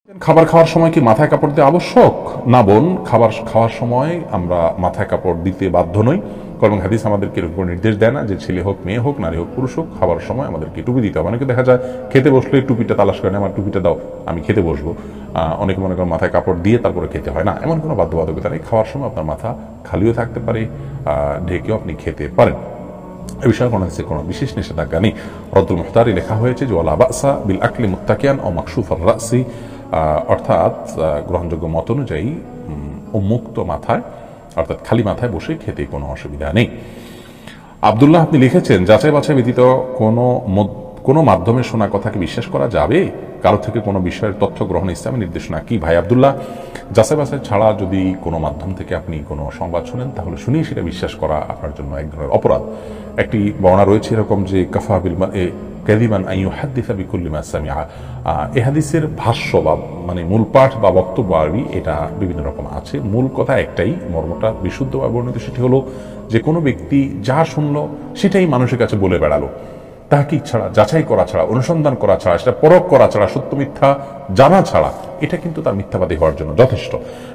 খাবার খাওয়ার সময় কি মাথায় কাপড় দেওয়া আবশ্যক? না বোন, খাবার খাওয়ার সময় আমরা মাথায় কাপড় দিতে বাধ্য নই, কারণ হাদিস আমাদেরকে এরকম নির্দেশ দেয় না যে ছেলে হোক, মেয়ে হোক, নারী হোক, পুরুষ হোক, খাবার সময় আমাদেরকে টুপি দিতে হবে। অনেকে দেখা যায় খেতে বসলে টুপিটা তালাশ করে, আমার টুপিটা দাও, আমি খেতে বসবো। অনেকে মনে করেন মাথায় কাপড় দিয়ে তারপরে খেতে হয় না, এমন কোনো বাধ্যবাধকতা নেই। খাওয়ার সময় আপনার মাথা খালিও থাকতে পারে, ঢেকেও আপনি খেতে পারেন, এ বিষয়ে কোনো বিশেষ নিষেধাজ্ঞা নেই। রদ্দুল মুখতারি লেখা হয়েছে যে ওয়ালা বাসা বিল আকলি মুত্তাকিয়ান ও মাকসুফার রাসি, অর্থাৎ গ্রহণযোগ্য মত অনুযায়ী উন্মুক্ত মাথায় অর্থাৎ খালি মাথায় বসে খেতে কোনো অসুবিধা নেই। আব্দুল্লাহ, আপনি লিখেছেন যাচাই বাছাই ব্যতীত কোনো মাধ্যমে শোনা কথাকে বিশ্বাস করা যাবে? কারো থেকে কোনো বিষয়ের তথ্য গ্রহণ ইসলামের নির্দেশনা কি? ভাই আব্দুল্লাহ, যাচাই বাছাই ছাড়া যদি কোনো মাধ্যম থেকে আপনি কোনো সংবাদ শুনেন তাহলে শুনেই সেটা বিশ্বাস করা আপনার জন্য এক ধরনের অপরাধ। একটি বর্ণনা রয়েছে এরকম যে কাফা বিল কাযিবান আন ইউহাদ্দিসা বিকুল্লি মা সামিআ। এই হাদিসের ভাষ্য বা মানে মূল পাঠ বা বক্তব্য আরবি এটা বিভিন্ন রকম আছে, মূল কথা একটাই, মর্মটা বিশুদ্ধভাবে বর্ণিত, সেটি হলো যে কোনো ব্যক্তি যা শুনলো সেটাই মানুষের কাছে বলে বেড়ালো, তাহকিক ছাড়া, যাচাই করা ছাড়া, অনুসন্ধান করা ছাড়া, সেটা পরখ করা ছাড়া, সত্য মিথ্যা জানা ছাড়া, এটা কিন্তু তার মিথ্যাবাদী হওয়ার জন্য যথেষ্ট।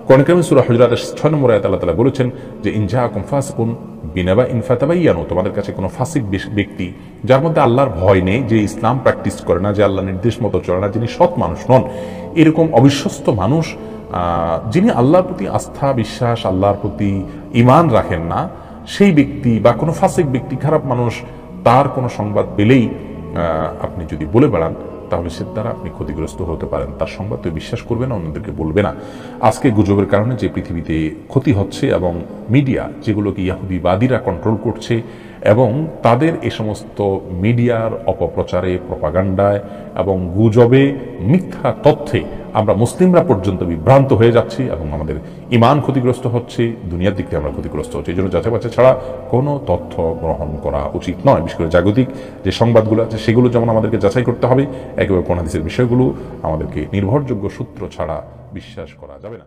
কোরআন কারীম সূরা হুজুরাতের 6 নম্বর আয়াতে আল্লাহ তাআলা বলেছেন যে ইন জাআকুম ফাসিকুন বিনাবাইন ফাতাবায়ানু, তোমাদের কাছে কোনো ফাসিক ব্যক্তি যার মধ্যে আল্লাহর ভয় নেই, যে ইসলাম প্র্যাকটিস করে না, যে আল্লাহর নির্দেশ মতো চলে না, যিনি সৎ মানুষ নন, এরকম অবিশ্বস্ত মানুষ, যিনি আল্লাহর প্রতি আস্থা বিশ্বাস, আল্লাহর প্রতি ঈমান রাখেন না, সেই ব্যক্তি বা কোনো ফাসিক ব্যক্তি, খারাপ মানুষ, তার কোনো সংবাদ পেলেই আপনি যদি বলে বেড়ান তাহলে সে দ্বারা আপনি ক্ষতিগ্রস্ত হতে পারেন। তার সংবাদ তো বিশ্বাস করবে না, অন্যদেরকে বলবে না। আজকে গুজবের কারণে যে পৃথিবীতে ক্ষতি হচ্ছে এবং মিডিয়া যেগুলোকে ইহুদিবাদীরা কন্ট্রোল করছে এবং তাদের এ সমস্ত মিডিয়ার অপপ্রচারে, প্রপাগান্ডায় এবং গুজবে, মিথ্যা তথ্যে আমরা মুসলিমরা পর্যন্ত বিভ্রান্ত হয়ে যাচ্ছি এবং আমাদের ঈমান ক্ষতিগ্রস্ত হচ্ছে, দুনিয়ার দিক থেকে আমরা ক্ষতিগ্রস্ত হচ্ছে। এই জন্য যাচাই বাছাই ছাড়া কোনো তথ্য গ্রহণ করা উচিত নয়। বিশেষ করে জাগতিক যে সংবাদগুলো আছে সেগুলো যেমন আমাদেরকে যাচাই করতে হবে, একেবারে কোন হাদিসের বিষয়গুলো আমাদেরকে নির্ভরযোগ্য সূত্র ছাড়া বিশ্বাস করা যাবে না।